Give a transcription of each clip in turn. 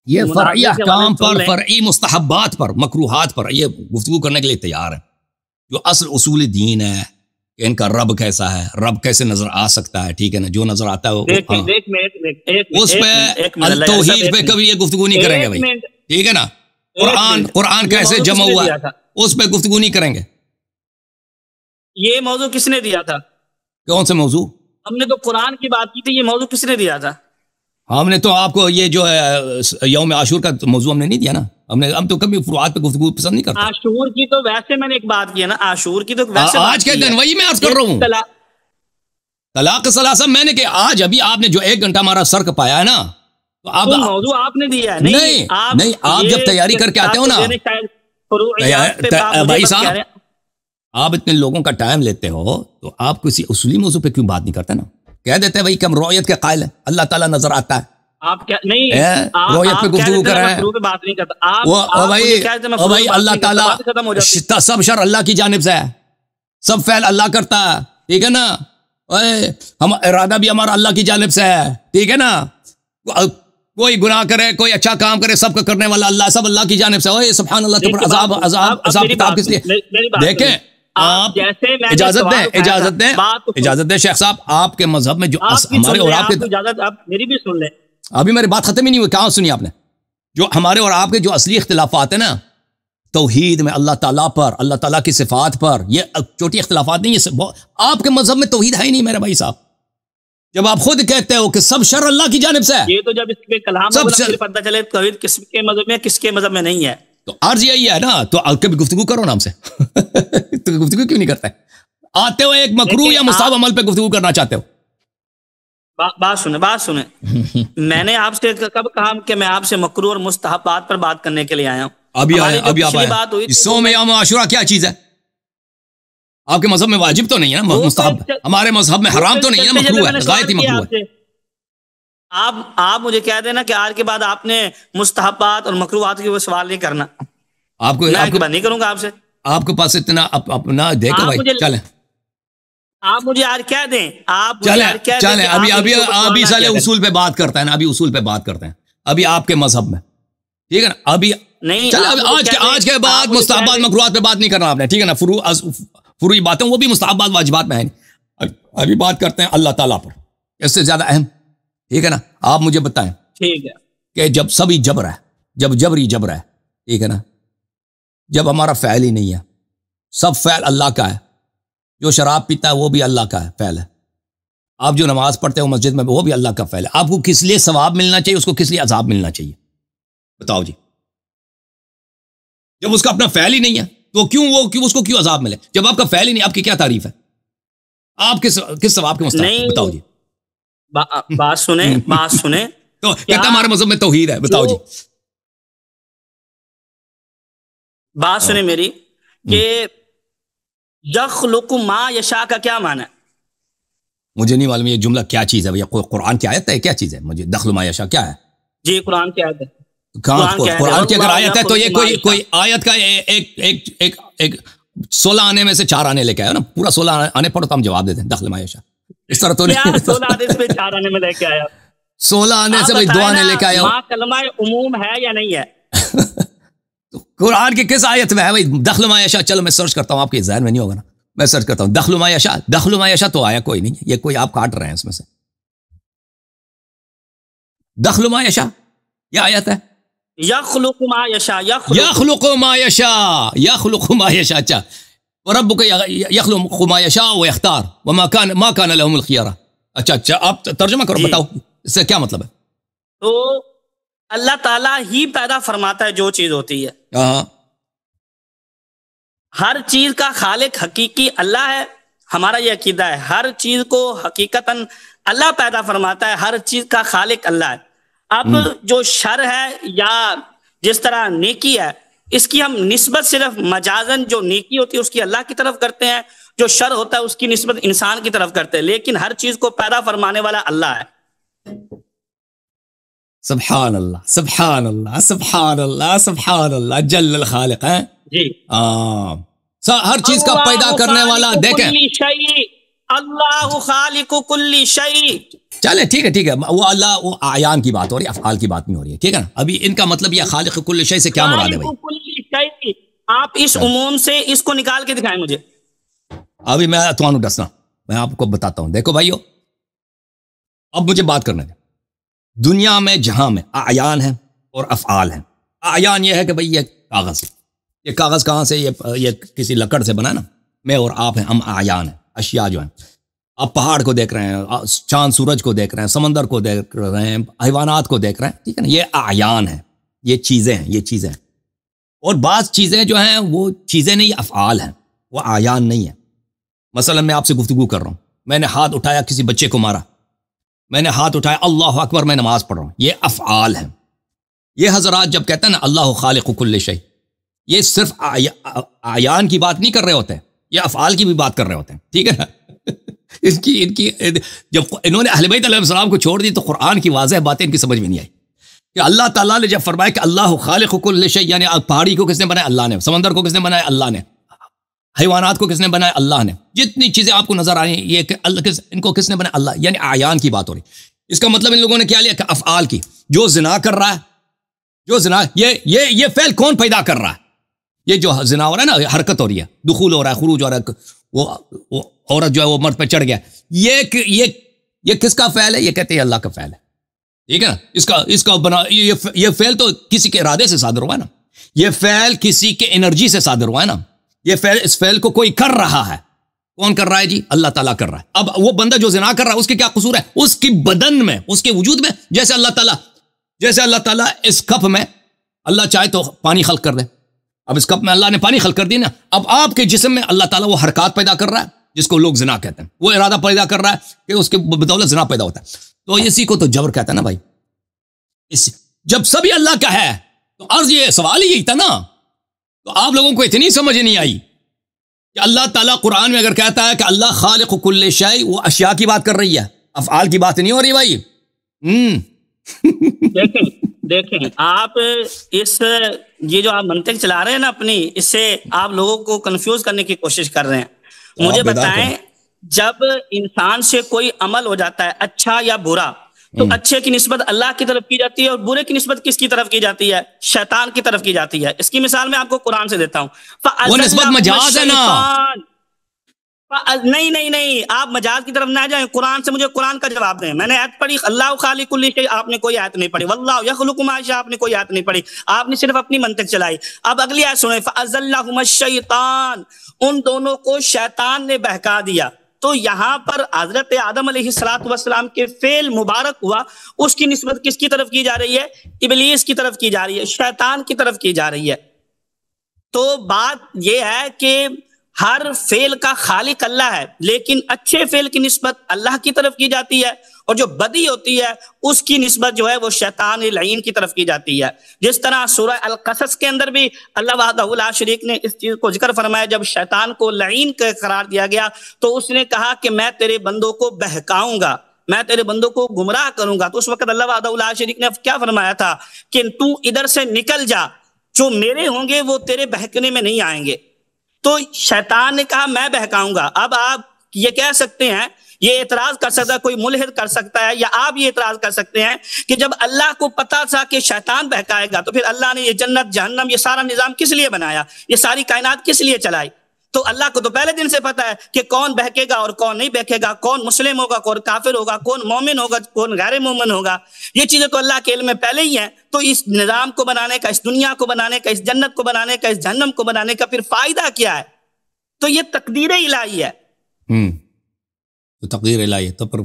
یہ فرعی مناظرے کے احکام حوالے سے سن پر، لیں۔ فرعی مستحبات پر، مکروہات پر یہ گفتگو کرنے کے لیے تیار ہے. جو اصل اصول دین ہے کہ ان کا رب کیسا ہے، رب کیسے نظر آ سکتا ہے، ٹھیک ہے نا، جو نظر آتا ہے وہ اس پہ التوحید پہ کبھی یہ گفتگو نہیں کریں گے بھائی، ٹھیک ہے نا. قرآن کیسے جمع ہوا ہے اس پہ گفتگو نہیں کریں گے. یہ موضوع کس نے دیا تھا؟ کون سے موضوع؟ ہم نے تو قرآن کی بات کی تھی، یہ موضوع کس نے دیا تھا؟ ہم نے تو آپ کو یہ جو ہے یوم عاشور کا موضوع ہم نے نہیں دیا نا. ہم تو کبھی فروعات پہ گفتگو پسند نہیں کرتے. عاشور کی تو ویسے میں نے ایک بات کی ہے نا، عاشور کی تو ویسے آج کے دن وہی میں عرض کر رہا ہوں. طلاق ثلاثہ میں نے کہ آج ابھی آپ نے جو 1 گھنٹہ ہمارا سر کپایا ہے نا، تو آپ موضوع آپ نے دیا ہے. نہیں آپ جب تیاری کر کے آتے ہو نا بھائی صاحب، آپ اتنے لوگوں کا ٹائم لیتے ہو تو آپ کسی اصولی موضوع پہ کیوں بات نہیں کرتے نا؟ کہہ دیتے ہیں بھائی کہ ہم رؤیت کے قائل ہیں، اللہ تعالیٰ نظر آتا ہے. آپ کیا نہیں رؤیت پہ گفتگو کر رہے ہیں، بات نہیں کرتا بھائی اللہ تعالیٰ سب شر اللہ کی جانب سے ہے، سب فعل اللہ کرتا ہے، ٹھیک ہے نا. ہم ارادہ بھی ہمارا اللہ کی جانب سے ہے، ٹھیک ہے نا. کوئی گناہ کرے کوئی اچھا کام کرے سب کا کرنے والا اللہ، سب اللہ کی جانب سے. اوے سبحان اللہ. تو عذاب کتاب کس لیے؟ دیکھیں آپ اجازت دیں شیخ صاحب، آپ کے مذہب میں جو ہمارے اور آپ کے، آپ میری بھی سن لیں. ابھی میری بات ختم ہی نہیں ہوئی، کہاں سنی آپ نے؟ جو ہمارے اور آپ کے جو اصلی اختلافات ہیں نا توحید میں، اللہ تعالیٰ پر، اللہ تعالیٰ کی صفات پر، یہ چھوٹی اختلافات نہیں. یہ آپ کے مذہب میں توحید ہے ہی نہیں میرے بھائی صاحب. جب آپ خود کہتے ہو کہ سب شر اللہ کی جانب سے ہے، یہ تو جب اس کے کلام میں پتہ چلے توحید کس کے مذہب میں کس کے مذہب میں نہیں ہے. تو عرض یہی ہے نا، تو کبھی گفتگو کرو نا ہم سے. تو گفتگو کیوں نہیں کرتے؟ آتے ہو ایک مکروہ یا مستحب عمل پہ گفتگو کرنا چاہتے ہو. بات سنیں میں نے آپ سے کب کہا کہ میں آپ سے مکروہ اور مستحبات پر بات کرنے کے لیے آیا ہوں؟ ابھی آپ آئے. سوم یوم عاشورہ کیا چیز ہے؟ آپ کے مذہب میں واجب تو نہیں ہے نا مستحب، ہمارے مذہب میں حرام تو نہیں ہے نا، مکروہ ہے، غایتی مکروہ ہے. آپ مجھے کہہ دینا کہ آج کے بعد آپ نے مستحبات اور مکروہات کے وہ سوال نہیں کرنا. آپ کو نہیں کروں گا آپ سے. آپ کے پاس اتنا اپنا دیکھو بھائی. چلیں آپ مجھے آج کہہ دیں، آپ چلیں ابھی سالے اصول پہ بات کرتے ہیں نا، ابھی اصول پہ بات کرتے ہیں ابھی آپ کے مذہب میں، ٹھیک ہے نا. ابھی چلیں آج کے بعد مستحبات مکروہات پہ بات نہیں کرنا آپ نے، ٹھیک ہے نا. فروعی باتیں وہ بھی مستحبات واجبات میں ہیں. ابھی بات کرتے ہیں اللہ تعالیٰ پر، اس سے زیادہ اہم، ٹھیک ہے نا. آپ مجھے بتائیں ٹھیک ہے کہ جب سبھی جبر ہے، جب جبری جبر ہے، ٹھیک ہے نا، جب ہمارا فعل ہی نہیں ہے، سب فعل اللہ کا ہے. جو شراب پیتا ہے وہ بھی اللہ کا ہے فعل ہے. آپ جو نماز پڑھتے ہو مسجد میں وہ بھی اللہ کا فعل ہے. آپ کو کس لیے ثواب ملنا چاہیے، اس کو کس لیے عذاب ملنا چاہیے؟ بتاؤ جی. جب اس کا اپنا فعل ہی نہیں ہے تو کیوں اس کو کیوں عذاب ملے؟ جب آپ کا فعل ہی نہیں، آپ کی کیا تعریف ہے؟ آپ کس ثواب کے مستحق؟ بتاؤ جی. بات سنیں تو کہتا ہمارے مذہب میں توحید ہے. بتاؤ جی. بات سنیں میری کہ یخلق ما یشاء کا کیا معنی ہے؟ مجھے نہیں معلوم یہ جملہ کیا چیز ہے بھیا. قرآن کی آیت ہے کیا چیز ہے؟ مجھے دخل ما یشاء کیا ہے؟ جی قرآن کی آیت ہے. قرآن کی اگر آیت ہے تو یہ کوئی آیت کا ایک 16 آنے میں سے 4 آنے لے کے آیا نا. پورا 16 آنے پڑھو تو ہم جواب دیتے ہیں دخل ما یشاء. اس طرح تو نہیں. 16 آنے سے 4 آنے میں لے کے آیا، 16 آنے سے 2 آنے لے کے آیا. ماں کلمہ عموم ہے یا نہیں ہے؟ قرآن کی کس آیت میں ہے بھائی دخل ما یشاء؟ چلو میں سرچ کرتا ہوں، آپ کے ذہن میں نہیں ہوگا نا. میں سرچ کرتا ہوں دخل ما یشاء. دخل ما یشاء تو آیا کوئی نہیں، یہ کوئی آپ کاٹ رہے ہیں اس میں سے. دخل ما یشاء یہ آیت ہے. یخلق ما یشاء، یخلق ما یشاء، یخلق ما یشاء. اچھا وربک یخلق ما یشاء ویختار وما کان لهم الخیارہ. اچھا آپ ترجمہ کرو، بتاؤ اس سے کیا مطلب ہے؟ تو اللہ تعالیٰ ہی پیدا فرماتا ہے جو چیز ہوتی ہے. ہر چیز کا خالق حقیقی اللہ ہے. ہمارا یہ عقیدہ ہے، ہر چیز کو حقیقتاً اللہ پیدا فرماتا ہے، ہر چیز کا خالق اللہ ہے. اب جو شر ہے یا جس طرح نیکی ہے، اس کی ہم نسبت صرف مجازن جو نیکی ہوتی ہے اس کی اللہ کی طرف کرتے ہیں، جو شر ہوتا ہے اس کی نسبت انسان کی طرف کرتے ہیں، لیکن ہر چیز کو پیدا فرمانے والا اللہ ہے. سبحان اللہ سبحان اللہ سبحان اللہ سبحان اللہ جل الخالق ہے جی. ہر چیز کا پیدا کرنے والا. دیکھیں اللہ خالق کل شیء، چلے ٹھیک ہے وہ اللہ وہ اعیان کی بات ہو رہی ہے، افعال کی بات نہیں ہو رہی ہے، ٹھیک ہے نا. ابھی ان کا مطلب یہ خالق کل شے سے کیا مراد ہے بھائی؟ آپ اس عموم سے اس کو نکال کے دکھائیں مجھے. ابھی میں تمہوں دسنا، میں آپ کو بتاتا ہوں. دیکھو بھائیو، اب مجھے بات کرنے دیں. دنیا میں جہاں میں اعیان ہیں اور افعال ہیں. اعیان یہ ہے کہ بھائی یہ کاغذ، یہ کاغذ کہاں سے؟ یہ کسی لکڑ سے بنا ہے نا. میں اور آپ ہیں، ہم اعیان ہیں، اشیاء جو ہیں. آپ پہاڑ کو دیکھ رہے ہیں، چاند سورج کو دیکھ رہے ہیں، سمندر کو دیکھ رہے ہیں، حیوانات کو دیکھ رہے ہیں، ٹھیک ہے نا. یہ اعیان ہیں، یہ چیزیں ہیں، یہ چیزیں ہیں. اور بعض چیزیں جو ہیں وہ چیزیں نہیں، افعال ہیں، وہ اعیان نہیں ہیں. مثلا میں آپ سے گفتگو کر رہا ہوں، میں نے ہاتھ اٹھایا کسی بچے کو مارا، میں نے ہاتھ اٹھایا اللہ اکبر میں نماز پڑھ رہا ہوں، یہ افعال ہیں. یہ حضرات جب کہتے ہیں نا اللہ خالق کل شیء، یہ صرف اعیان کی بات نہیں کر رہے ہوتے، یہ افعال کی بھی بات کر رہے ہوتے ہیں، ٹھیک ہے نا. ان کی جب انہوں نے اہل بیت علیہ السلام کو چھوڑ دی تو قرآن کی واضح باتیں ان کی سمجھ میں نہیں آئی کہ اللہ تعالیٰ نے جب فرمایا کہ اللہ خالق کل شیء، یعنی پہاڑی کو کس نے بنایا؟ اللہ نے. سمندر کو کس نے بنایا؟ اللہ نے. حیوانات کو کس نے بنایا؟ اللہ نے. جتنی چیزیں آپ کو نظر آ رہی ہیں یہ کہ ان کو کس نے بنایا؟ اللہ. یعنی اعیان کی بات ہو رہی. اس کا مطلب ان لوگوں نے کیا لیا کہ افعال کی. جو زنا کر رہا ہے، جو زنا یہ فعل کون پیدا کر رہا ہے؟ یہ جو زنا ہو رہا ہے نا، حرکت ہو رہی ہے، دخول ہو رہا ہے، خروج ہو رہا ہے، وہ عورت جو ہے وہ مرد پہ چڑھ گیا، یہ کس کا فعل ہے؟ یہ کہتے ہیں اللہ کا فعل ہے، ٹھیک ہے نا. اس کا بنا یہ فعل تو کسی کے ارادے سے صادر ہوا ہے نا. یہ فعل کسی کے انرجی سے صادر ہوا ہے نا. یہ فعل، اس فعل کو کوئی کر رہا ہے. کون کر رہا ہے جی؟ اللہ تعالیٰ کر رہا ہے. اب وہ بندہ جو زنا کر رہا ہے اس کے کیا قصور ہے؟ اس کی بدن میں، اس کے وجود میں. جیسے اللہ تعالیٰ اس کپ میں اللہ چاہے تو پانی خلق کر دے. اب اس کپ میں اللہ نے پانی خلق کر دی نا. اب آپ کے جسم میں اللہ تعالیٰ وہ حرکات پیدا کر رہا ہے جس کو لوگ زنا کہتے ہیں. وہ ارادہ پیدا کر رہا ہے کہ اس کے بدولت زنا پیدا ہوتا ہے. تو اسی کو تو جبر کہتا ہے نا بھائی. جب سبھی اللہ کا ہے تو عرض یہ سوال ہی یہی تھا نا. تو آپ لوگوں کو اتنی سمجھ نہیں آئی کہ اللہ تعالیٰ قرآن میں اگر کہتا ہے کہ اللہ خالق کل شیء، وہ اشیاء کی بات کر رہی ہے، افعال کی بات نہیں ہو رہی بھائی. دیکھیں آپ یہ جو آپ منطق چلا رہے ہیں نا اپنی، اس سے آپ لوگوں کو کنفیوز کرنے کی کوشش کر رہے ہیں. مجھے بتائیں، جب انسان سے کوئی عمل ہو جاتا ہے اچھا یا برا، تو اچھے کی نسبت اللہ کی طرف کی جاتی ہے اور برے کی نسبت کس کی طرف کی جاتی ہے؟ شیطان کی طرف کی جاتی ہے. اس کی مثال میں آپ کو قرآن سے دیتا ہوں. وہ نسبت مجاز ہے نا. نہیں، آپ مجاز کی طرف نہ جائیں. قرآن سے مجھے قرآن کا جواب دیں. میں نے آیت پڑھی اللہ خالق کل شیء، آپ نے کوئی آیت نہیں پڑھی. واللہ یخلق ما یشاء، آپ نے کوئی آیت نہیں پڑھی. آپ نے صرف اپنی منطق چلائی. اب اگلی آیت سنیں، فَأَزَلَّهُمَ الشَّيْطَانُ، ان دونوں کو شیطان نے بہکا دیا. تو یہاں پر حضرت آدم علیہ السلام کے فعل مبارک ہوا، اس کی نسبت کس کی طرف کی جا رہی ہے؟ ابلیس کی طرف کی جا رہی ہے، شیطان کی طرف کی جا رہی ہے. تو بات یہ ہے کہ ہر فعل کا خالق اللہ ہے، لیکن اچھے فعل کی نسبت اللہ کی طرف کی جاتی ہے، اور جو بدی ہوتی ہے اس کی نسبت جو ہے وہ شیطان لعین کی طرف کی جاتی ہے. جس طرح سورہ القصص کے اندر بھی اللہ وحدہ لا شریک نے اس چیز کو ذکر فرمایا. جب شیطان کو لعین کا قرار دیا گیا تو اس نے کہا کہ میں تیرے بندوں کو بہکاؤں گا، میں تیرے بندوں کو گمراہ کروں گا. تو اس وقت اللہ وحدہ لا شریک نے کیا فرمایا تھا کہ تو ادھر سے نکل جا، جو میرے ہوں گے وہ تیرے بہکنے میں نہیں آئیں گے. تو شیطان نے کہا میں بہکاؤں گا. اب آپ یہ کہہ سکتے ہیں، یہ اعتراض کر سکتا ہے، کوئی ملحد کر سکتا ہے، یا آپ یہ اعتراض کر سکتے ہیں کہ جب اللہ کو پتا تھا کہ شیطان بہکائے گا تو پھر اللہ نے یہ جنت جہنم یہ سارا نظام کس لیے بنایا، یہ ساری کائنات کس لیے چلائی؟ تو اللہ کو تو پہلے دن سے پتا ہے کہ کون بہکے گا اور کون نہیں بہکے گا، کون مسلم ہوگا، کون کافر ہوگا، کون مومن ہوگا، کون غیر مومن ہوگا. یہ چیزیں تو اللہ کے علم میں پہلے ہی ہیں. تو اس نظام کو بنانے کا، اس دنیا کو بنانے کا، اس جنت کو بنانے کا، اس جہنم کو بنانے کا پھر فائدہ کیا ہے؟ تو یہ تقدیر الہی ہے. تو تقدیر الہی ہے. تو پر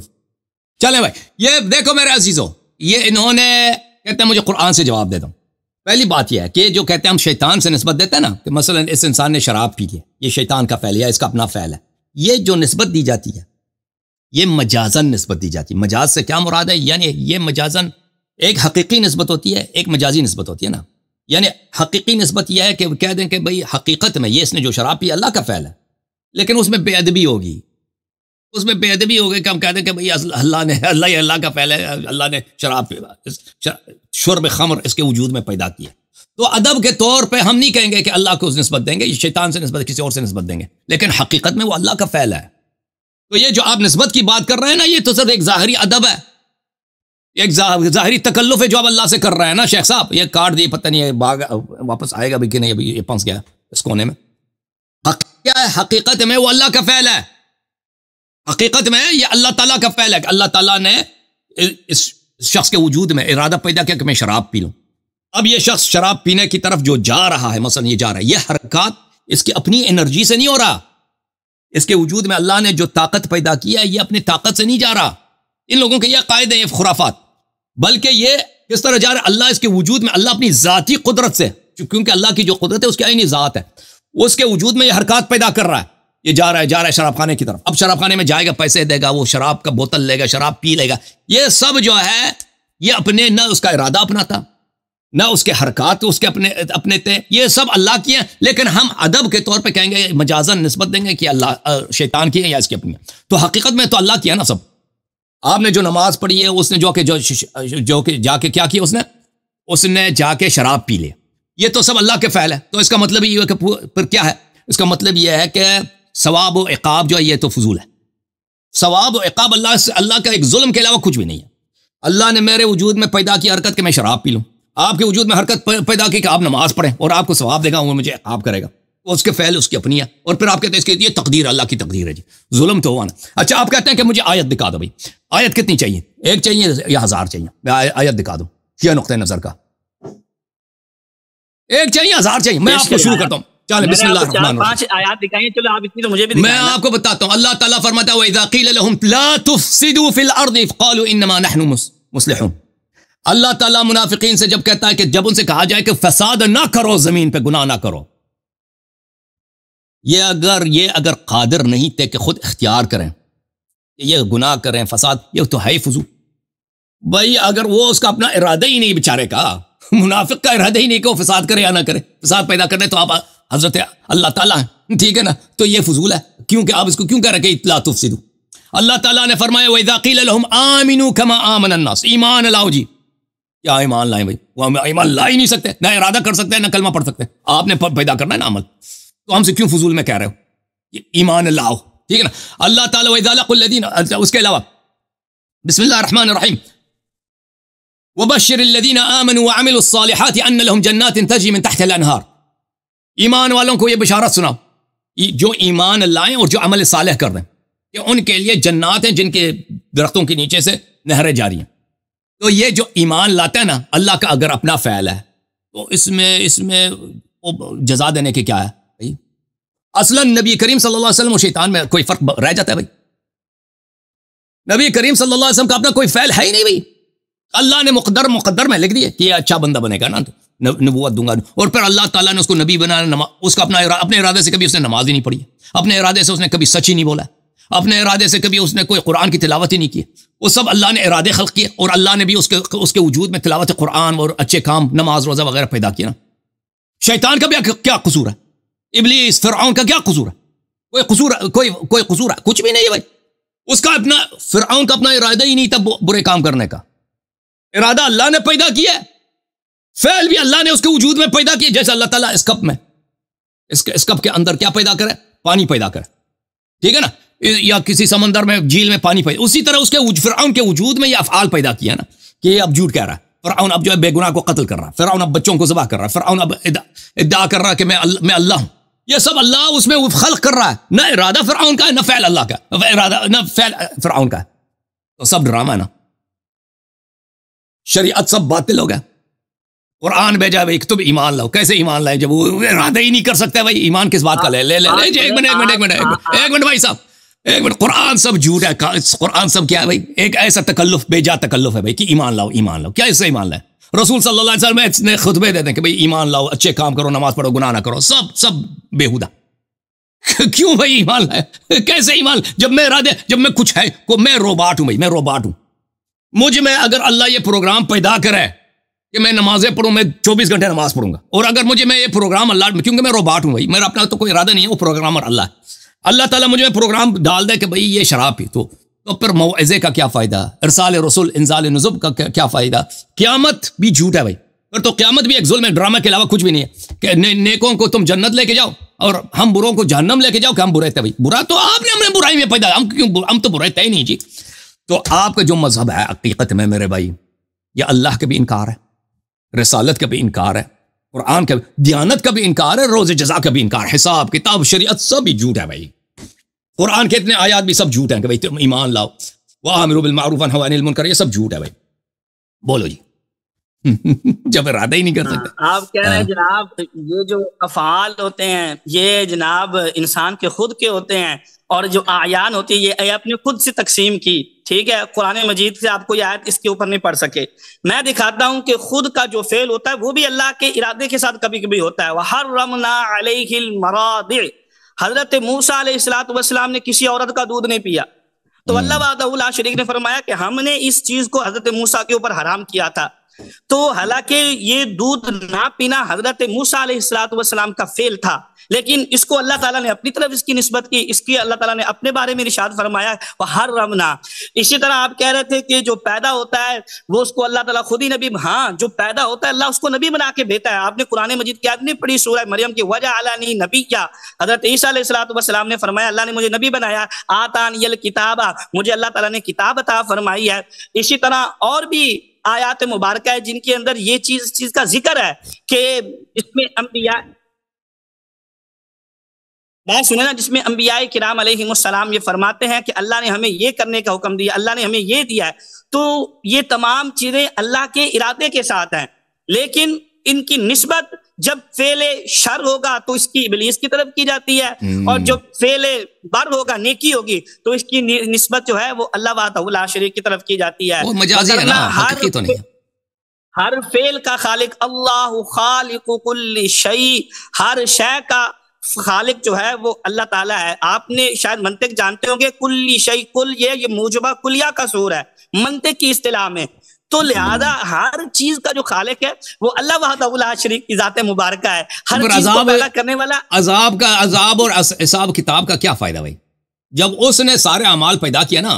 چلے بھائی، یہ دیکھو میرے عزیزو، یہ انہوں نے کہتے ہیں مجھے قرآن سے جواب دے دو. پہلی بات یہ ہے کہ جو کہتے ہیں ہم شیطان سے نسبت دیتے ہیں نا، کہ مثلا اس انسان نے شراب پی لی، یہ شیطان کا فعل ہے، اس کا اپنا فعل ہے. یہ جو نسبت دی جاتی ہے یہ مجازن نسبت دی جاتی ہے. مجاز سے کیا مراد ہے؟ یعنی یہ مجازن ایک حقیقی نسبت ہوتی ہے، ایک مجازی نسبت ہوتی ہے نا. یعنی حقیقی نسبت یہ ہے کہ کہہ دیں کہ بھئی حقیقت میں یہ اس نے جو شراب پی اللہ کا فعل ہے، لیکن اس میں بے ادبی ہوگی، اس میں بے ادبی ہوگی کہ ہم کہہ دیں کہ بھئی اللہ کا فعل ہے، اللہ نے شراب پی، شرب خمر اس کے وجود میں پیدا کیا. تو ادب کے طور پہ ہم نہیں کہیں گے کہ اللہ کو نسبت دیں گے، یہ شیطان سے نسبت، کسی اور سے نسبت دیں گے، لیکن حقیقت میں وہ اللہ کا فعل ہے. تو یہ جو آپ نسبت کی بات کر رہے ہیں نا، یہ تو صرف ایک ظاہری ادب ہے، ایک ظاہری تکلف ہے جو آپ اللہ سے کر رہے ہیں نا شیخ صاحب. یہ کاٹ دیے، پتہ نہیں ہے باغ واپس آئے گا بھی کہ نہیں، ابھی یہ پھنس گیا اس کونے میں. کیا ہے حقیقت میں وہ اللہ کا فعل ہے، حقیقت میں یہ اللہ تعالیٰ کا فعل ہے کہ اللہ تعالیٰ نے اس شخص کے وجود میں ارادہ پیدا کیا کہ میں شراب پی لوں. اب یہ شخص شراب پینے کی طرف جو جا رہا ہے، مثلا یہ جا رہا ہے، یہ حرکات اس کی اپنی انرجی سے نہیں ہو رہا. اس کے وجود میں اللہ نے جو طاقت پیدا کیا ہے، یہ اپنی طاقت سے نہیں جا رہا. ان لوگوں کے یہ عقائد ہیں، یہ خرافات. بلکہ یہ کس طرح جا رہا ہے، اللہ اس کے وجود میں، اللہ اپنی ذاتی قدرت سے، کیونکہ اللہ کی جو قدرت ہے اس کی عینی ذات ہے، اس کے وجود میں یہ حرکات پیدا کر رہا ہے. یہ جا رہا ہے شراب خانے کی طرف. اب شراب خانے میں جائے گا، پیسے دے گا، وہ شراب کا بوتل لے گا، شراب پی لے گا. یہ سب جو ہے یہ اپنے، نہ اس کا ارادہ اپنا تھا، نہ اس کے حرکات اس کے اپنے تھے، یہ سب اللہ کی ہیں. لیکن ہم ادب کے طور پہ کہیں گے، مجازن نسبت دیں گے کہ اللہ شیطان کی ہے یا اس کی اپنی ہے. تو حقیقت میں تو اللہ کی ہے نا سب. آپ نے جو نماز پڑھی ہے، اس نے جو کہ جا کے کیا کیا، اس نے جا کے شراب پی لیا، یہ تو سب اللہ کے فعل ہے. تو اس کا مطلب یہ ہے کہ پھر کیا ہے، اس کا مطلب یہ ہے کہ ثواب و عقاب جو ہے یہ تو فضول ہے. ثواب و عقاب اللہ کا ایک ظلم کے علاوہ کچھ بھی نہیں ہے. اللہ نے میرے وجود میں پیدا کی حرکت کہ میں شراب پی لوں، آپ کے وجود میں حرکت پیدا کی کہ آپ نماز پڑھیں، اور آپ کو ثواب دے گا، وہ مجھے عقاب کرے گا. اس کے فعل اس کی اپنی ہے، اور پھر آپ کہتے ہیں اس کی یہ تقدیر، اللہ کی تقدیر ہے جی، ظلم تو ہوا نا. اچھا آپ کہتے ہیں کہ مجھے آیت دکھا دو. بھائی آیت کتنی چاہیے، ایک چاہیے یا 1000 چاہیے؟ آیت دکھا دو یہ نقطۂ نظر کا، ایک چاہیے 1000 چاہیے؟ میں آپ کو شروع کرتا ہوں. چلیں بسم اللہ الرحمن الرحیم. میں آپ کو بتاتا ہوں. اللہ تعالیٰ فرماتا ہے وَإِذَا قِيلَ لَهُمْ لَا تُفْسِدُوا فِي الْأَرْضِ قَالُوا إِنَّمَا نَحْنُ مُصْلِحُونَ. اللہ تعالیٰ منافقین سے جب کہتا ہے کہ جب ان سے کہا جائے کہ فساد نہ کرو، زمین پہ گناہ نہ کرو، یہ اگر قادر نہیں تھے کہ خود اختیار کریں، یہ گناہ کریں، فساد، یہ تو ہے ہی فضول. بھائی اگر وہ اس کا اپنا ارادہ ہی نہیں بیچارے کا، منافق کا ارادہ ہی نہیں کہ وہ فساد کرے یا نہ کرے، فساد پیدا کرنے تو آپ حضرت اللہ تعالیٰ ہیں، ٹھیک ہے نا. تو یہ فضول ہے، کیونکہ آپ اس کو کیوں کہہ رہے کہ لا تفسدوا. اللہ تعالیٰ نے فرمایا وَإِذَا قِيلَ لَهُمْ آمِنُوا كَمَا آمَنَ النَّاسُ. ایمان لاؤ جی. کیا ایمان لائیں بھائی؟ وہ ایمان لا ہی نہیں سکتے، نہ ارادہ کر سکتے ہیں، نہ کلمہ پڑھ سکتے. آپ نے پیدا کرنا ہے نا عمل، تو ہم سے کیوں فضول میں کہہ رہے ہو ایمان لاؤ، ٹھیک ہے نا. اللہ تعالیٰ وَإِذَا لَقُوا الَّذِينَ، اس کے علاوہ بسم اللہ الرحمن الرحیم وَبَشِّرِ الَّذِينَ آمَنُوا وَعَمِلُوا الصَّالِحَاتِ أَنَّ لَهُمْ جَنَّاتٍ تَجْرِي مِن تَحْتِهَا الْأَنْهَارُ. ایمان والوں کو یہ بشارت سناؤ، جو ایمان لائیں اور جو عمل صالح کر دیں، کہ ان کے لیے جنات ہیں جن کے درختوں کے نیچے سے نہریں جاری ہیں. تو یہ جو ایمان لاتا ہے نا، اللہ کا اگر اپنا فعل ہے، تو اس میں جزا دینے کے کیا ہے بھائی؟ اصلا نبی کریم صلی اللہ علیہ وسلم اور شیطان میں کوئی فرق رہ جاتا ہے بھائی؟ نبی کریم صلی اللہ علیہ وسلم کا اپنا کوئی فعل ہے ہی نہیں بھائی. اللہ نے مقدر میں لکھ دیے کہ یہ اچھا بندہ بنے گا نا، نبوت دوں گا، اور پھر اللہ تعالیٰ نے اس کو نبی بنانا. اس کا اپنے ارادے سے کبھی اس نے نماز ہی نہیں پڑھی، اپنے ارادے سے اس نے کبھی سچ ہی نہیں بولا، اپنے ارادے سے کبھی اس نے کوئی قرآن کی تلاوت ہی نہیں کی. وہ سب اللہ نے ارادے خلق کیے، اور اللہ نے بھی اس کے وجود میں تلاوت قرآن اور اچھے کام، نماز روزہ وغیرہ پیدا کیا نا. شیطان کا بھی کیا قصور ہے؟ ابلیس فرعون کا کیا قصور ہے؟ کوئی قصور ہے؟ کچھ بھی نہیں ہے بھائی. اس کا اپنا، فرعون کا اپنا ارادہ ہی نہیں تھا برے کام کرنے کا. ارادہ اللہ نے پیدا کیا ہے، فعل بھی اللہ نے اس کے وجود میں پیدا کیا. جیسے اللہ تعالیٰ اس کپ کے اندر کیا پیدا کرے؟ پانی پیدا کرے، ٹھیک ہے نا، یا کسی سمندر میں، جھیل میں پانی پیدا. اسی طرح اس کے فرعون کے وجود میں یہ افعال پیدا کیا نا، کہ یہ اب جھوٹ کہہ رہا ہے، فرعون اب جو ہے بے گناہ کو قتل کر رہا ہے، فرعون اب بچوں کو ذبح کر رہا ہے، فرعون اب ادعا کر رہا ہے کہ میں اللہ ہوں. یہ سب اللہ اس میں خلق کر رہا ہے. نہ ارادہ فرعون کا ہے، نہ فعل اللہ کا، نہ فعل فرعون کا ہے. تو سب ڈرامہ ہے نا، شریعت سب باطل ہو گیا. قرآن بھیجا بھائی تم ایمان لاؤ. کیسے ایمان لائے جب وہ ارادہ ہی نہیں کر سکتے بھائی؟ ایمان کس بات کا لے ایک منٹ بھائی صاحب، ایک منٹ. قرآن سب جھوٹ ہے، قرآن سب کیا ہے بھائی؟ ایک ایسا تکلف، بیجا تکلف ہے بھائی کہ ایمان لاؤ. کیا اس سے ایمان لائے؟ رسول صلی اللہ علیہ وسلم نے خطبے دیتے ہیں کہ بھائی ایمان لاؤ، اچھے کام کرو، نماز پڑھو، گناہ نہ کرو. سب بےہودہ. کیوں بھائی ایمان لائے؟ کیسے ایمان؟ جب میں کچھ ہے، میں روباٹ ہوں بھائی، میں روباٹ ہوں. مجھ میں اگر اللہ یہ پروگرام پیدا کرے کہ میں نمازیں پڑھوں، میں 24 گھنٹے نماز پڑھوں گا. اور اگر میں یہ پروگرام اللہ، کیونکہ میں روباٹ ہوں بھائی، میرا اپنا تو کوئی ارادہ نہیں ہے، وہ پروگرامر اللہ ہے. اللہ تعالیٰ مجھے پروگرام ڈال دے کہ بھائی یہ شراب پی، تو پھر موعظے کا کیا فائدہ؟ ارسال رسول، انزال نذب کا کیا فائدہ؟ قیامت بھی جھوٹ ہے بھائی. پھر تو قیامت بھی ایک ظلم ہے، ڈرامہ کے علاوہ کچھ بھی نہیں ہے. کہ نیکوں کو تم جنت لے کے جاؤ، اور ہم بروں کو جہنم لے کے جاؤ کہ ہم برے تھے بھائی. برا تو آپ نے ہمیں برائی میں پیدا, ہم تو برے تھے ہی نہیں جی. تو آپ کا جو مذہب ہے حقیقت میں میرے بھائی, یہ اللہ کا بھی انکار ہے, رسالت کا بھی انکار ہے, قرآن کا بھی, دیانت کا بھی انکار ہے, روز جزا کا بھی انکار, حساب کتاب شریعت سب ہی جھوٹ ہے بھائی. قرآن کے اتنے آیات بھی سب جھوٹ ہیں کہ بھائی تم ایمان لاؤ, وَآمِرُوا بِالْمَعْرُوفِ وَانْهُوا عَنِ الْمُنْكَرِ, یہ سب جھوٹ ہے بھائی. بولو جی. جب ارادہ ہی نہیں کر سکتے. آپ کہہ رہے ہیں جناب یہ جو افعال ہوتے ہیں یہ جناب انسان کے خود کے ہوتے ہیں, اور جو اعیان ہوتی ہے یہ اپنے خود سے تقسیم کی. ٹھیک ہے, قرآن مجید سے آپ کو یہ آیت اس کے اوپر نہیں پڑھ سکے. میں دکھاتا ہوں کہ خود کا جو فعل ہوتا ہے وہ بھی اللہ کے ارادے کے ساتھ کبھی کبھی ہوتا ہے. وَحَرَّمْنَا عَلَيْهِ الْمَرَاضِعِ, حضرت موسیٰ علیہ السلام نے کسی عورت کا دودھ نہیں پیا, تو اللہ وحدہ لا شریک نے فرمایا کہ ہم نے اس چیز کو حضرت موسیٰ کے اوپر حرام کیا تھا. تو حالانکہ یہ دودھ نہ پینا حضرت موسیٰ علیہ السلام کا فعل تھا, لیکن اس کو اللہ تعالیٰ نے اپنی طرف اس کی نسبت کی, اس کی اللہ تعالیٰ نے اپنے بارے میں ارشاد فرمایا وَحَرَّمْنَا. اسی طرح آپ کہہ رہے تھے کہ جو پیدا ہوتا ہے وہ اس کو اللہ تعالیٰ خود ہی نبی, ہاں جو پیدا ہوتا ہے اللہ اس کو نبی بنا کے بھیجتا ہے. آپ نے قرآن مجید کی آیت نہیں پڑھی سورہ مریم کی وَجَعَلَنِي نَبِيًّا, حضرت عیسیٰ علیہ السلام نے فرمایا اللہ نے مجھے نبی بنایا. آتانی الکتاب, مجھے اللہ تعالیٰ نے کتاب عطا فرمائی ہے. اسی طرح اور بھی آیات مبارکہ ہے جن کے اندر یہ چیز کا ذکر ہے کہ اس میں انبیاء, بات سنیں نا, جس میں انبیاء کرام علیہم السلام یہ فرماتے ہیں کہ اللہ نے ہمیں یہ کرنے کا حکم دیا, اللہ نے ہمیں یہ دیا ہے. تو یہ تمام چیزیں اللہ کے ارادے کے ساتھ ہیں, لیکن ان کی نسبت جب فعل شر ہوگا تو اس کی ابلیس کی طرف کی جاتی ہے, اور جب فعل بر ہوگا نیکی ہوگی تو اس کی نسبت جو ہے وہ اللہ وحدہ لا شریک کی طرف کی جاتی ہے. وہ مجازی ہے نا, حقیقی تو نہیں. ہر فعل کا خالق اللہ خالق کل شیء, ہر شے کا خالق جو ہے وہ اللہ تعالیٰ ہے. آپ نے شاید منطق جانتے ہوں گے, کل شیء, کل یہ موجبہ کلیہ کا سور ہے منطق کی اصطلاح میں. تو لہذا ہر چیز کا جو خالق ہے وہ اللہ وحدہ لا شریک کی ذات مبارکہ ہے. ہر چیز کو پیدا کرنے والا. عذاب اور حساب کتاب کا کیا فائدہ بھائی, جب اس نے سارے اعمال پیدا کیا نا,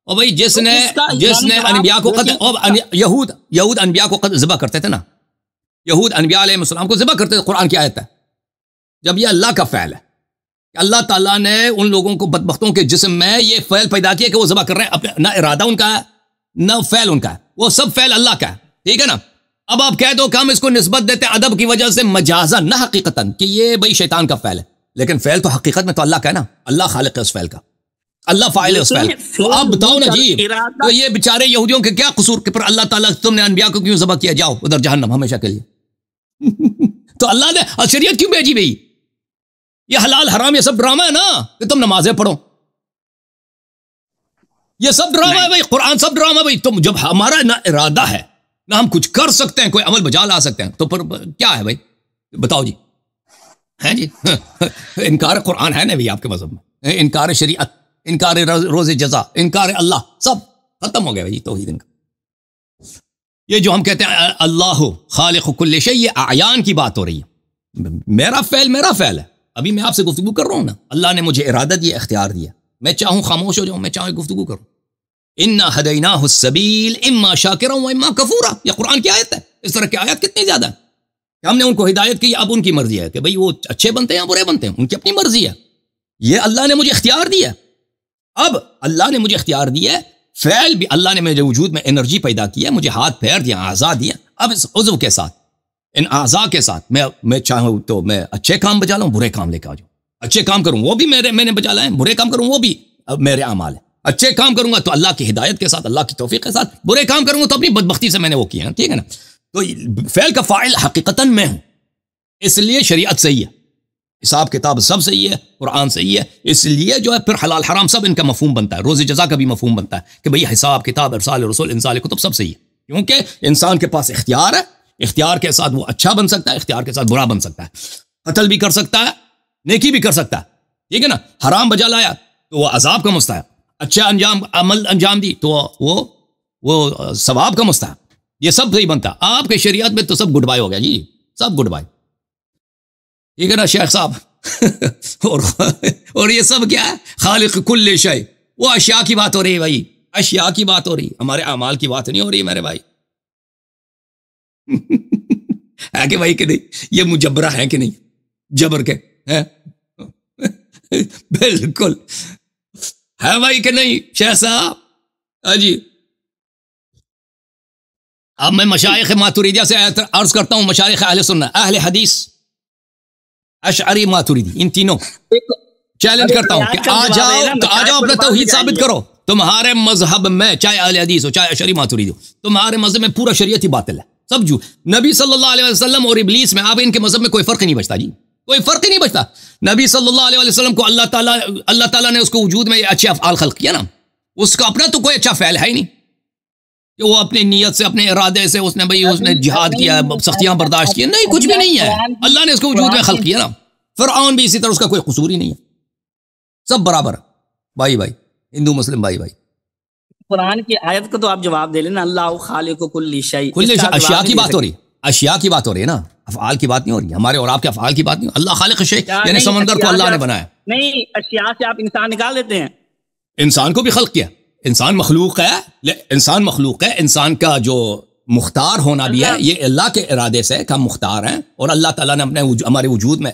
اور بھائی جس نے انبیاء کو قتل, یہود انبیاء کو ذبح کرتے تھے نا, یہود انبیاء علیہ السلام کو ذبح کرتے تھے. قرآن کی آیت ہے, جب یہ اللہ کا فعل ہے کہ اللہ تعالیٰ نے ان لوگوں کو بدبختوں کے جسم میں یہ فعل پیدا کیا کہ وہ ذبح کر رہے ہیں, نہ ارادہ ان کا ہے نہ فعل ان کا ہے, وہ سب فعل اللہ کا ہے. ٹھیک ہے نا. اب آپ کہہ دو کہ ہم اس کو نسبت دیتے ہیں ادب کی وجہ سے مجازن, نہ حقیقتاً, کہ یہ بھائی شیطان کا فعل ہے, لیکن فعل تو حقیقت میں تو اللہ کا ہے نا, اللہ خالق ہے اس فعل کا, اللہ فاعل ہے اس فعل. تو آپ بتاؤ نا جی, تو یہ بیچارے یہودیوں کے کیا قصور کہ پر اللہ تعالیٰ تم نے انبیاء کو کیوں ذبح کیا, جاؤ ادھر جہنم ہمیشہ کے لیے. تو اللہ نے شریعت کیوں بھیجی بھائی؟ یہ حلال حرام یہ سب ڈرامہ ہے نا کہ تم نمازیں پڑھو, یہ سب ڈرامہ ہے بھائی, قرآن سب ڈرامہ بھائی. تم جب ہمارا نہ ارادہ ہے نہ ہم کچھ کر سکتے ہیں, کوئی عمل بجا لا سکتے ہیں, تو پھر کیا ہے بھائی بتاؤ جی, ہیں جی. انکار قرآن ہے نا بھائی آپ کے مذہب میں, انکار شریعت, انکار روز جزا, انکار اللہ, سب ختم ہو گیا بھائی توحید ان کا. یہ جو ہم کہتے ہیں اللہ خالق کل شیء, یہ اعیان کی بات ہو رہی ہے. میرا فعل ہے. ابھی میں آپ سے گفتگو کر رہا ہوں نا, اللہ نے مجھے ارادہ دیا, اختیار دیا, میں چاہوں خاموش ہو جاؤں, میں چاہوں گفتگو کروں. انا ہدیناہ السبیل اما شاکرا و اما کفورا, یہ قرآن کی آیت ہے. اس طرح کی آیت کتنی زیادہ ہیں کہ ہم نے ان کو ہدایت کی, اب ان کی مرضی ہے کہ بھئی وہ اچھے بنتے ہیں یا برے بنتے ہیں, ان کی اپنی مرضی ہے. یہ اللہ نے مجھے اختیار دیا. اب اللہ نے مجھے اختیار دیا, فعل بھی اللہ نے میرے وجود میں انرجی پیدا کی ہے, مجھے ہاتھ پیر دیا, اعضاء دیا. اب اس عضو کے ساتھ, ان اعضاء کے ساتھ میں چاہوں تو میں اچھے کام بجا لوں, برے کام لے کے آ جاؤں. اچھے کام کروں وہ بھی میں نے بجا لائے, برے کام کروں وہ بھی میرے اعمال ہیں. اچھے کام کروں گا تو اللہ کی ہدایت کے ساتھ, اللہ کی توفیق کے ساتھ, برے کام کروں گا تو اپنی بدبختی سے میں نے وہ کیا. ٹھیک ہے نا. تو فعل کا فاعل حقیقتاً میں ہوں, اس لیے شریعت صحیح ہے, حساب کتاب سب صحیح ہے, قرآن صحیح ہے. اس لیے جو ہے پھر حلال حرام سب ان کا مفہوم بنتا ہے, روز جزا کا بھی مفہوم بنتا ہے کہ بھئی حساب کتاب ارسال رسول انزال کتب سب صحیح ہے, کیونکہ انسان کے پاس اختیار ہے. اختیار کے ساتھ وہ اچھا بن سکتا ہے, اختیار کے ساتھ برا بن سکتا ہے, قتل بھی کر سکتا ہے, نیکی بھی کر سکتا ہے. ٹھیک ہے نا. حرام بجا لایا تو وہ عذاب کا مستحق, اچھا عمل انجام دی تو وہ ثواب کا مستحق. یہ سب صحیح بنتا. آپ کے شریعت میں تو سب گڈ بائی ہو گیا جی, سب گڈ بائی. ٹھیک ہے نا شیخ صاحب. اور یہ سب کیا ہے, خالق کل شے, وہ اشیاء کی بات ہو رہی ہے بھائی, اشیاء کی بات ہو رہی ہے, ہمارے اعمال کی بات نہیں ہو رہی ہے میرے بھائی. ہے کہ بھائی کہ نہیں, یہ مجبرہ ہے کہ نہیں, جبر کے بالکل ہے بھائی کہ نہیں شیخ صاحب؟ جی اب میں مشائخ ماتوریدیہ سے عرض کرتا ہوں، مشائخ اہل سنت، اہل حدیث، اشعری، ماتوریدی، ان تینوں چیلنج کرتا ہوں کہ آ جاؤ اپنا توحید ثابت کرو. تمہارے مذہب میں چاہے اہل حدیث ہو چاہے اشعری ماتوریدی ہو، تمہارے مذہب میں پورا شریعت ہی باطل ہے، سب جو نبی صلی اللہ علیہ وسلم اور ابلیس میں آپ ان کے مذہب میں کوئی فرق نہیں بچتا جی، کوئی فرق ہی نہیں بچتا. نبی صلی اللہ علیہ وسلم کو اللہ تعالیٰ نے اس کو وجود میں اچھے افعال خلق کیا نا، اس کا اپنا تو کوئی اچھا فعل ہے ہی نہیں کہ وہ اپنی نیت سے اپنے ارادے سے اس نے جہاد کیا، سختیاں برداشت کی، نہیں کچھ بھی نہیں ہے. اللہ نے اس کو وجود میں خلق کیا نا. فرعون بھی اسی طرح، اس کا کوئی قصور ہی نہیں ہے، سب برابر بھائی ہندو مسلم بھائی. قرآن کی آیت کو تو آپ جواب دے لینا، اللہ خالق کل شیء، اشیاء کی بات ہو رہی ہے، اشیاء کی بات ہو رہی ہے نا، افعال کی بات نہیں ہو رہی، ہمارے اور آپ کے افعال کی بات نہیں. اللہ خالق شیء یعنی سمندر کو اللہ نے بنایا. نہیں، اشیاء سے آپ انسان نکال دیتے ہیں. انسان کو بھی خلق کیا، انسان مخلوق ہے، انسان کا جو مختار ہونا بھی ہے یہ اللہ کے ارادے سے کہ ہم مختار ہیں، اور اللہ تعالیٰ نے ہمارے وجود میں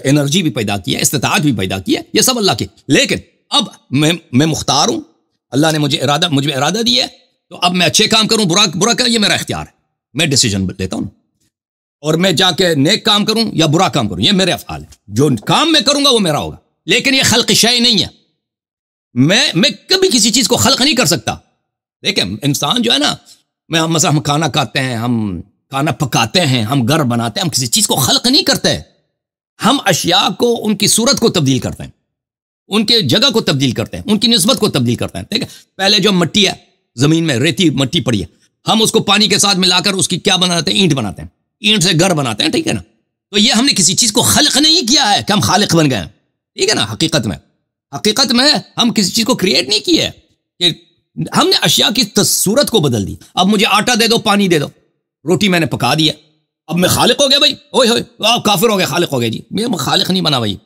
انرجی بھی پیدا کی ہے، استطاعت بھی پیدا کی ہے، یہ سب اللہ کی. لیکن اب میں مختار ہوں، اللہ نے مجھے ارادہ دیا ہے، تو اب میں اچھے کام کروں برا کروں، یہ میرا اختیار ہے، میں ڈیسیجن لیتا ہوں. اور میں جا کے نیک کام کروں یا برا کام کروں، یہ میرے افعال ہیں، جو کام میں کروں گا وہ میرا ہوگا. لیکن یہ خلق شیء نہیں ہے، میں کبھی کسی چیز کو خلق نہیں کر سکتا. دیکھیں انسان جو ہے نا، مثلا ہم کھانا کھاتے ہیں، ہم کھانا پکاتے ہیں، ہم گھر بناتے ہیں، ہم کسی چیز کو خلق نہیں کرتے، ہم اشیاء کو ان کی صورت کو تبدیل کرتے ہیں، ان کے جگہ کو تبدیل کرتے ہیں، ان کی نسبت کو تبدیل کرتے ہیں. ٹھیک ہے، پہلے جو مٹی ہے زمین میں، ریتی مٹی پڑی ہے، ہم اس کو پانی کے ساتھ ملا کر اس کی کیا بناتے ہیں، اینٹ بناتے ہیں، اینٹ سے گھر بناتے ہیں. ٹھیک ہے نا، تو یہ ہم نے کسی چیز کو خلق نہیں کیا ہے کہ ہم خالق بن گئے ہیں. ٹھیک ہے نا، حقیقت میں ہم کسی چیز کو کریٹ نہیں کی ہے، کہ ہم نے اشیاء کی صورت کو بدل دی. اب مجھے آٹا دے دو، پانی دے دو، روٹی میں نے پکا دیا، اب میں خالق ہو گیا بھائی، اوئے آپ کافر ہو گئے، خالق ہو گئے جی. میں خالق نہیں بنا بھائی،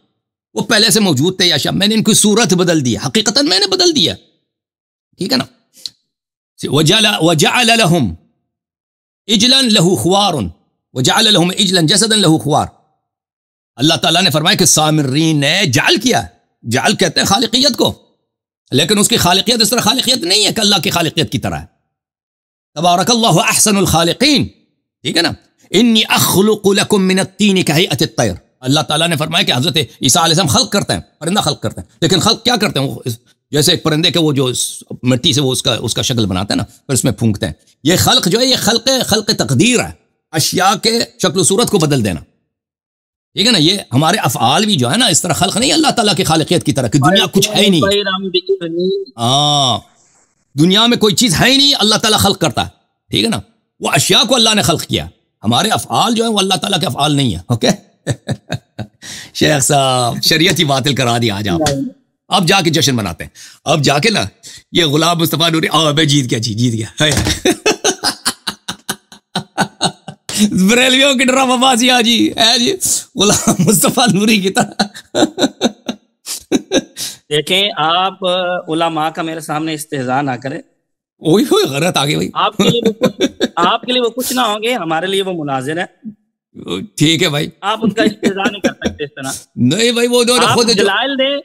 وہ پہلے سے موجود تھے اشیاء، میں نے ان کی صورت بدل دی، حقیقتاً میں نے بدل دیا. ٹھیک ہے نا. وَجَعَلَ لَهُمْ عِجْلًا لَهُ خُوَارٌ وَجَعَلَ لَهُمْ عِجْلًا جَسَدًا لَهُ خُوَارٌ. اللہ تعالیٰ نے فرمایا کہ سامرین نے جعل کیا، جعل کہتے ہیں خالقیت کو، لیکن اس کی خالقیت اس طرح خالقیت نہیں ہے کہ اللہ کی خالقیت کی طرح ہے. تبارک اللہ احسن الخالقین. ٹھیک ہے نا. انی اخلق لکم من الطین کہیئۃ الطیر. اللہ تعالیٰ نے فرمایا کہ حضرت عیسیٰ علیہ السلام خلق کرتے ہیں، پرندہ خلق کرتے ہیں، لیکن خلق کیا کرتے ہیں، وہ جیسے ایک پرندے کے وہ جو مٹی سے وہ اس کا شکل بناتے ہیں نا، پھر اس میں پھونکتے ہیں. یہ خلق جو ہے یہ خلق تقدیر ہے، اشیاء کے شکل و صورت کو بدل دینا. ٹھیک ہے نا. یہ ہمارے افعال بھی جو ہے نا اس طرح خلق نہیں اللہ تعالیٰ کی خالقیت کی طرح کہ دنیا کچھ ہے ہی نہیں. دنیا میں کوئی چیز ہے ہی نہیں، اللہ تعالیٰ خلق کرتا ہے. ٹھیک ہے نا. وہ اشیاء کو اللہ نے خلق کیا، ہمارے افعال جو ہیں وہ اللہ تعالیٰ کے افعال نہیں ہیں. اوکے شیخ صاحب شریعت ہی باطل کرا دیا آج آپ. اب جا کے جشن مناتے ہیں، اب جا کے نا یہ غلام مصطفیٰ نوری میں جیت گیا جی، جیت گیا. بریلویوں کی ڈرامہ بازی جی ہے جی، غلام مصطفیٰ نوری کی طرح. دیکھیں آپ علماء کا میرے سامنے استہزاء نہ کریں. وہی غلط آگے بھائی، آپ کے لیے وہ کچھ نہ ہوں گے، ہمارے لیے وہ مناظر ہے. ٹھیک ہے بھائی، آپ ان کا استہزاء نہیں کر سکتے اس طرح. نہیں بھائی، وہ خود دلائل دیں،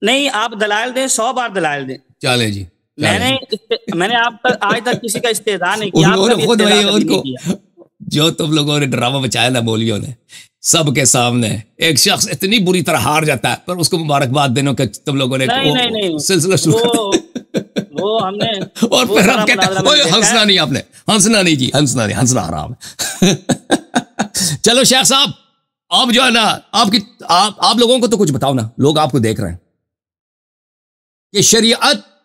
نہیں آپ دلائل دیں، 100 بار دلائل دیں. چلے جی، میں نے آپ تک آج تک کسی کا استہزاء نہیں کیا. جو تم لوگوں نے ڈرامہ بچایا نا مولویوں نے سب کے سامنے، ایک شخص اتنی بری طرح ہار جاتا ہے پر اس کو مبارکباد دینے کا تم لوگوں نے سلسلہ شروع وہ ہم نے، اور پھر ہم کہتے ہیں ہنسنا نہیں، آپ نے ہنسنا نہیں جی، ہنسنا نہیں، ہنسنا حرام ہے. چلو شیخ صاحب آپ جو ہے نا آپ لوگوں کو تو کچھ بتاؤ نا، لوگ آپ کو دیکھ رہے ہیں کہ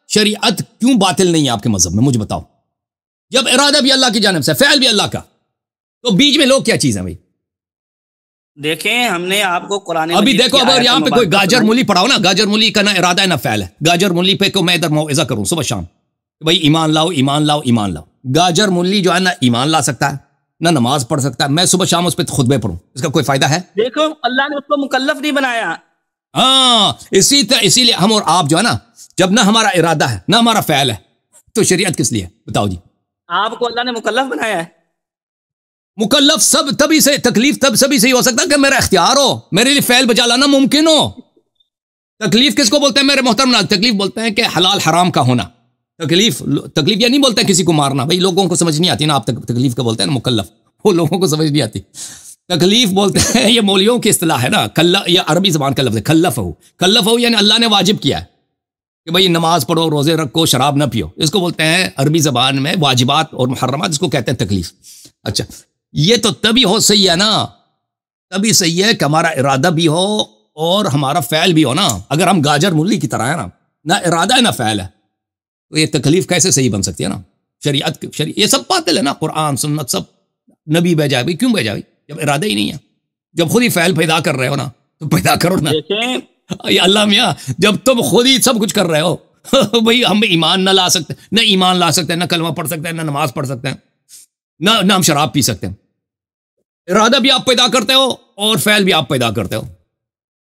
شریعت کیوں باطل نہیں ہے آپ کے مذہب میں، مجھے بتاؤ. جب ارادہ بھی اللہ کی جانب سے، فعل بھی اللہ کا، تو بیچ میں لوگ کیا چیز ہیں بھائی؟ دیکھیں ہم نے آپ کو قرآن ابھی دیکھو، اگر یہاں پہ کوئی گاجر مولی پڑھاؤ نا، گاجر مولی کا نہ ارادہ ہے نہ فعل ہے. گاجر مولی پہ کو میں ادھر موعظہ کروں صبح شام بھائی ایمان لاؤ ایمان لاؤ ایمان لاؤ. گاجر مولی جو ہے نہ ایمان لا سکتا ہے نہ نماز پڑھ سکتا ہے. میں صبح شام اس پہ خطبے پڑھوں، اس کا کوئی فائدہ ہے؟ دیکھو اللہ نے اس کو مکلف نہیں بنایا. ہاں اسی لیے ہم اور آپ جو ہے نا، جب نہ ہمارا ارادہ ہے نہ ہمارا فعل ہے تو شریعت کس لیے؟ بتاؤ جی. آپ کو اللہ نے مکلف بنایا ہے؟ مکلف سب تبھی سے، تکلیف تب سبھی سے ہی ہو سکتا کہ میرا اختیار ہو، میرے لیے فعل بجا لانا ممکن ہو۔ تکلیف کس کو بولتے ہیں میرے محترم ناظرین؟ تکلیف بولتے ہیں کہ حلال حرام کا ہونا۔ تکلیف یہ نہیں بولتے ہیں کسی کو مارنا، بھائی لوگوں کو سمجھ نہیں آتی نا، آپ تکلیف کا بولتے ہیں نا مکلف، وہ لوگوں کو سمجھ نہیں آتی۔ تکلیف بولتے ہیں، یہ مولویوں کی اصطلاح ہے نا، یہ عربی زبان کا لفظ ہے، کلف ہو یعنی اللہ نے واجب کیا ہے کہ بھائی نماز پڑھو، روزے رکھو، شراب نہ پیو، اس کو بولتے ہیں عربی زبان میں واجبات اور محرمات، اس کو کہتے ہیں تکلیف۔ اچھا یہ تو تبھی ہو صحیح ہے نا، تبھی صحیح ہے کہ ہمارا ارادہ بھی ہو اور ہمارا فعل بھی ہو نا۔ اگر ہم گاجر مولی کی طرح ہے نا، نہ ارادہ ہے نہ فعل ہے، تو یہ تکلیف کیسے صحیح بن سکتی ہے نا؟ شریعت یہ سب باطل ہے نا، قرآن سنت سب نبی بھیجا ہے، کیوں بھیجا بھائی جب ارادہ ہی نہیں ہے؟ جب خود ہی فعل پیدا کر رہے ہو نا تو پیدا کرو نا۔ یہ اللہ میاں جب تم خود ہی سب کچھ کر رہے ہو بھئی ہم ایمان نہ لا سکتے، نہ ایمان لا سکتے ہیں، نہ کلمہ پڑھ سکتے ہیں، نہ نماز پڑھ سکتے ہیں، نہ ہم شراب پی سکتے ہیں۔ ارادہ بھی آپ پیدا کرتے ہو اور فعل بھی آپ پیدا کرتے ہو،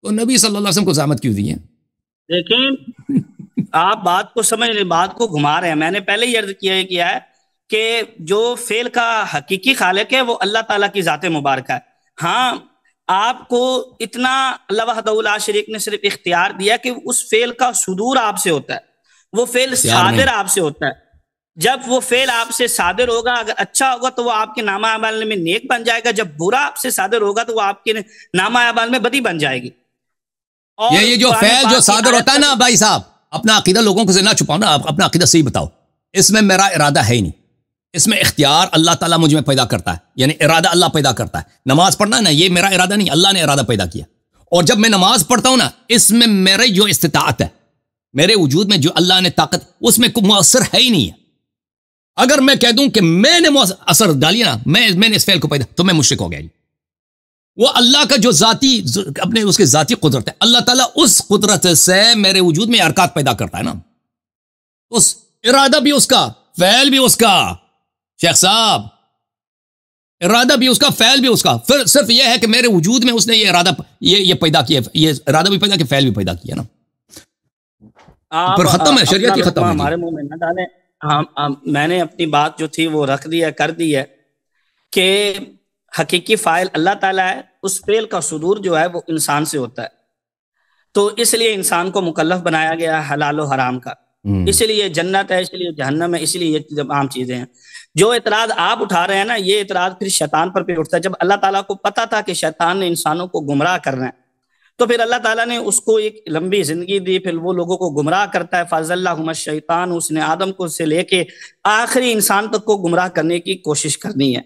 تو نبی صلی اللہ علیہ وسلم کو زحمت کیوں دی ہے؟ دیکھیں آپ بات کو سمجھ رہے، بات کو گھما رہے ہیں۔ میں نے پہلے ہی عرض کیا ہے کہ جو فعل کا حقیقی خالق ہے وہ اللہ تعالیٰ کی ذات مبارکہ ہے۔ ہاں آپ کو اتنا اللہ وحدہ لا شریک نے صرف اختیار دیا کہ اس فعل کا صدور آپ سے ہوتا ہے، وہ فعل صادر آپ سے ہوتا ہے۔ جب وہ فعل آپ سے صادر ہوگا، اگر اچھا ہوگا تو وہ آپ کے نامہ اعمال میں نیک بن جائے گا، جب برا آپ سے صادر ہوگا تو وہ آپ کے نامہ اعمال میں بدی بن جائے گی۔ یہ جو فعل جو صادر ہوتا ہے نا بھائی صاحب، اپنا عقیدہ لوگوں کو نہ چھپاؤ نا، اپنا عقیدہ صحیح بتاؤ۔ اس میں میرا ارادہ ہے ہی نہیں، اس میں اختیار اللہ تعالیٰ مجھ میں پیدا کرتا ہے، یعنی ارادہ اللہ پیدا کرتا ہے۔ نماز پڑھنا نا یہ میرا ارادہ نہیں، اللہ نے ارادہ پیدا کیا، اور جب میں نماز پڑھتا ہوں نا اس میں میرے جو استطاعت ہے، میرے وجود میں جو اللہ نے طاقت، اس میں کوئی مؤثر ہے ہی نہیں ہے۔ اگر میں کہہ دوں کہ میں نے اثر ڈالی نا، میں نے اس فعل کو پیدا، تو میں مشرک ہو گیا۔ وہ اللہ کا جو ذاتی اپنے اس کے ذاتی قدرت ہے، اللہ تعالیٰ اس قدرت سے میرے وجود میں حرکات پیدا کرتا ہے نا، اس ارادہ بھی اس کا، فعل بھی اس کا، شیخ صاحب ارادہ بھی اس کا، فعل بھی اس کا۔ پھر صرف یہ ہے کہ میرے وجود میں اس نے یہ ارادہ یہ پیدا کیا، یہ ارادہ بھی پیدا کیا، فعل بھی پیدا کیا نا، پھر ختم ہے، شریعت کی ختم ہے۔ ہمارے منہ میں نہ ڈالیں، میں نے اپنی بات جو تھی وہ رکھ دی ہے، کر دی ہے کہ حقیقی فاعل اللہ تعالیٰ ہے، اس فعل کا صدور جو ہے وہ انسان سے ہوتا ہے، تو اس لیے انسان کو مکلف بنایا گیا ہے حلال و حرام کا، اس لیے جنت ہے، اس لیے جہنم ہے، اس لیے یہ تمام چیزیں ہیں۔ جو اعتراض آپ اٹھا رہے ہیں نا، یہ اعتراض پھر شیطان پر بھی اٹھتا ہے۔ جب اللہ تعالیٰ کو پتا تھا کہ شیطان نے انسانوں کو گمراہ کرنا ہے، تو پھر اللہ تعالیٰ نے اس کو ایک لمبی زندگی دی، پھر وہ لوگوں کو گمراہ کرتا ہے۔ فَأَزَلَّهُمَ الشَّيْطَانُ، اس نے آدم کو سے لے کے آخری انسان تک کو گمراہ کرنے کی کوشش کرنی ہے۔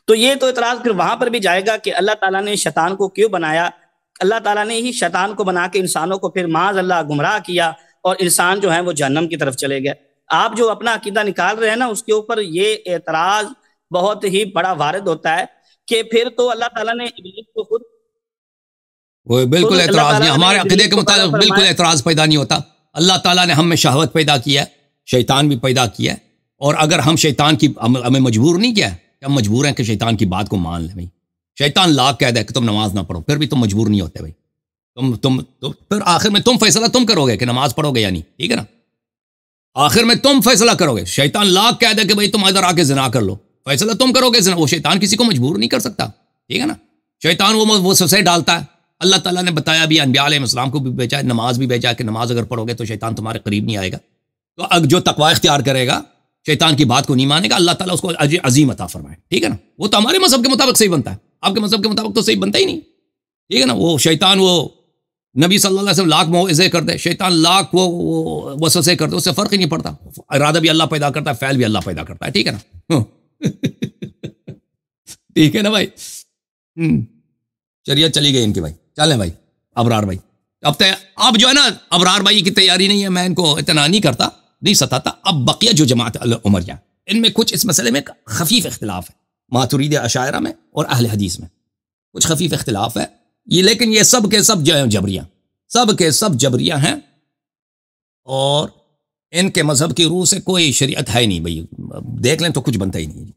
تو یہ تو اعتراض پھر وہاں پر بھی جائے گا کہ اللہ تعالیٰ نے شیطان کو کیوں بنایا؟ اللہ تعالیٰ نے ہی شیطان کو بنا کے انسانوں کو پھر معاذ اللہ گمراہ کیا، اور انسان جو ہیں وہ جہنم کی طرف چلے گئے۔ آپ جو اپنا عقیدہ نکال رہے ہیں نا، اس کے اوپر یہ اعتراض بہت ہی بڑا وارد ہوتا ہے کہ پھر تو اللہ تعالیٰ نے ابلیس کو خود، وہ بالکل اعتراض نہیں، ہمارے عقیدے کے مطابق بالکل اعتراض پیدا نہیں ہوتا۔ اللہ تعالیٰ نے ہم میں شہوت پیدا کیا ہے، شیطان بھی پیدا کیا ہے، اور اگر ہم شیطان کی ہمیں مجبور نہیں کیا ہے، ہم مجبور ہیں کہ شیطان کی بات کو مان لیں۔ بھائی شیطان لاکھ کہہ دے کہ تم نماز نہ پڑھو، پھر بھی تم مجبور نہیں ہوتے۔ بھائی پھر آخر میں تم فیصلہ تم کرو گے کہ نماز پڑھو گے یا نہیں، ٹھیک ہے نا؟ آخر میں تم فیصلہ کرو گے۔ شیطان لاکھ کہہ دے کہ بھائی تم ادھر آ کے زنا کر لو، فیصلہ تم کرو گے زنا۔ وہ شیطان کسی کو مجبور نہیں کر سکتا، ٹھیک ہے نا؟ شیطان وہ سب سے ڈالتا ہے۔ اللہ تعالیٰ نے بتایا بھی، انبیاء علیہ السلام کو بھی بھیجا ہے، نماز بھی بھیجا ہے کہ نماز اگر پڑھو گے تو شیطان تمہارے قریب نہیں آئے گا۔ تو اب جو تقوی اختیار کرے گا، شیطان کی بات کو نہیں مانے گا، اللہ تعالیٰ اس کو اجر عظیم عطا فرمائے، ٹھیک ہے نا؟ وہ تو ہمارے مذہب کے مطابق صحیح بنتا ہے، آپ کے مذہب کے مطابق تو صحیح بنتا ہی نہیں، ٹھیک ہے نا؟ وہ شیطان وہ نبی صلی اللہ علیہ وسلم لاکھ موعظے کر دے، شیطان لاکھ وہ وسوسے کر دے، اس سے فرق ہی نہیں پڑتا۔ ارادہ بھی اللہ پیدا کرتا ہے، فعل بھی اللہ پیدا کرتا ہے، ٹھیک ہے نا؟ ٹھیک ہے نا بھائی؟ شریعت چلی گئی ان کی بھائی، چلیں بھائی ابرار بھائی۔ اب جو ہے نا ابرار بھائی کی تیاری نہیں ہے، میں ان کو اتنا نہیں کرتا، نہیں ستاتا۔ اب بقیہ جو جماعت عمریہ، ان میں کچھ اس مسئلے میں خفیف اختلاف ہے، ماتریدی اشاعرہ میں اور اہل حدیث میں کچھ خفیف اختلاف ہے یہ، لیکن یہ سب کے سب جبریاں، سب کے سب جبریاں ہیں، اور ان کے مذہب کی روح سے کوئی شریعت ہے نہیں بھائی، دیکھ لیں تو کچھ بنتا ہی نہیں،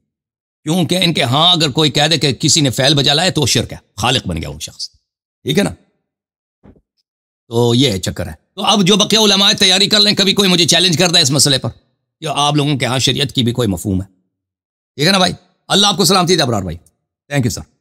کیونکہ ان کے ہاں اگر کوئی کہہ دے کہ کسی نے فعل بجا لایا تو شرک ہے، خالق بن گیا وہ شخص، ٹھیک ہے نا؟ تو یہ چکر ہے۔ تو اب جو بقیہ علماء تیاری کر لیں، کبھی کوئی مجھے چیلنج کر دے اس مسئلے پر، یا آپ لوگوں کے ہاں شریعت کی بھی کوئی مفہوم ہے، ٹھیک ہے نا بھائی؟ اللہ آپ کو سلامتی دے ابرار بھائی۔ Thank you sir.